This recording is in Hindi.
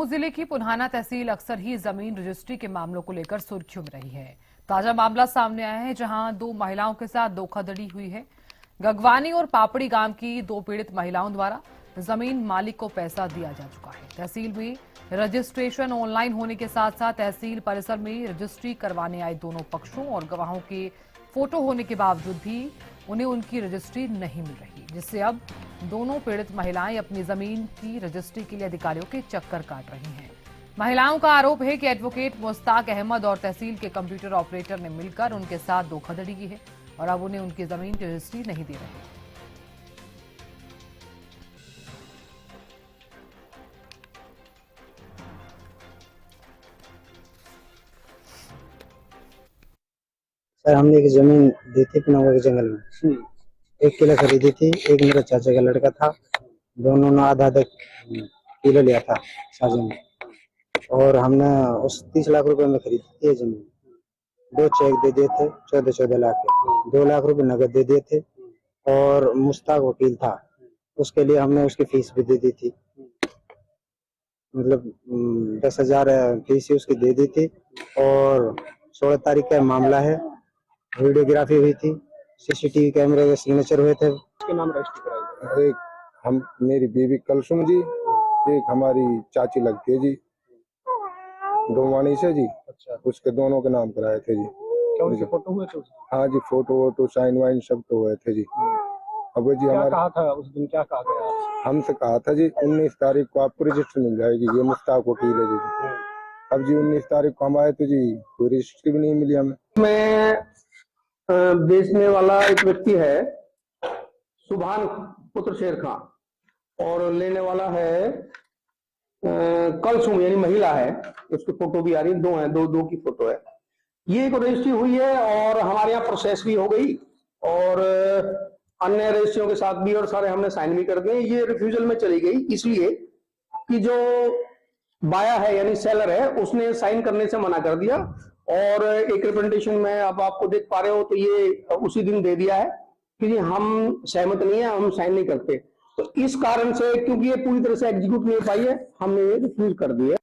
दमोह जिले की पुन्हाना तहसील अक्सर ही जमीन रजिस्ट्री के मामलों को लेकर सुर्खियों में रही है। ताजा मामला सामने आया है जहां दो महिलाओं के साथ धोखाधड़ी हुई है। गगवानी और पापड़ी गांव की दो पीड़ित महिलाओं द्वारा जमीन मालिक को पैसा दिया जा चुका है। तहसील में रजिस्ट्रेशन ऑनलाइन होने के साथ साथ तहसील परिसर में रजिस्ट्री करवाने आए दोनों पक्षों और गवाहों के फोटो होने के बावजूद भी उन्हें उनकी रजिस्ट्री नहीं मिल रही, जिससे अब दोनों पीड़ित महिलाएं अपनी जमीन की रजिस्ट्री के लिए अधिकारियों के चक्कर काट रही हैं। महिलाओं का आरोप है कि एडवोकेट मुश्ताक अहमद और तहसील के कंप्यूटर ऑपरेटर ने मिलकर उनके साथ धोखाधड़ी की है और अब उन्हें उनकी जमीन की रजिस्ट्री नहीं दे रहे। सर, हमने एक जमीन दी थी पनौवा के जंगल में। 1 किलो खरीदी थी। एक मेरा चाचा का लड़का था, दोनों ने आधा आधा किलो लिया था साझे में, और हमने उस 30 लाख रुपए में खरीदी थी ये जमीन। 2 चेक दे दिए थे 14-14 लाख के, 2 लाख रुपए नगद दे दिए थे, और मुश्ताक वकील था, उसके लिए हमने उसकी फीस भी दे दी थी। मतलब 10,000 फीस ही उसकी दे दी थी। और 16 तारीख का मामला है, वीडियोग्राफी हुई थी, सीसीटीवी कैमरे के सिग्नेचर हुए थे। के नाम रजिस्टर कराई? एक हम मेरी बीवी कलसुम जी, एक हमारी चाची लगती है जी, डोमानी से जी। अच्छा। उसके दोनों के नाम कराए थे जी। क्या उनके फोटो हुए थे? हाँ जी, फोटो वोटो साइन वाइन सब तो हुए थे जी। अब जी हमारा कहा था उस दिन, क्या कहा गया? हमसे कहा था जी 19 तारीख को आपको रजिस्टर मिल जाएगी, ये मुश्ताक वकील है जी। अब जी 19 तारीख को हम आए तो जी कोई रजिस्ट्री भी नहीं मिली हमें। मैं बेचने वाला एक व्यक्ति है सुभान पुत्र शेर खां, और लेने वाला है कलसुम यानी महिला है, उसकी फोटो भी आ रही है, दो है, दो की फोटो है। ये एक रजिस्ट्री हुई है और हमारे यहाँ प्रोसेस भी हो गई और अन्य रजिस्ट्रियों के साथ भी, और सारे हमने साइन भी कर दिए। ये रिफ्यूजल में चली गई इसलिए कि जो बाया है यानी सेलर है उसने साइन करने से मना कर दिया, और एक रिप्रेजेंटेशन में अब आपको देख पा रहे हो तो ये उसी दिन दे दिया है कि जी हम सहमत नहीं है, हम साइन नहीं करते। तो इस कारण से, क्योंकि ये पूरी तरह से एग्जीक्यूट नहीं हो पाई है, हमने ये रिफ्यूज कर दिया।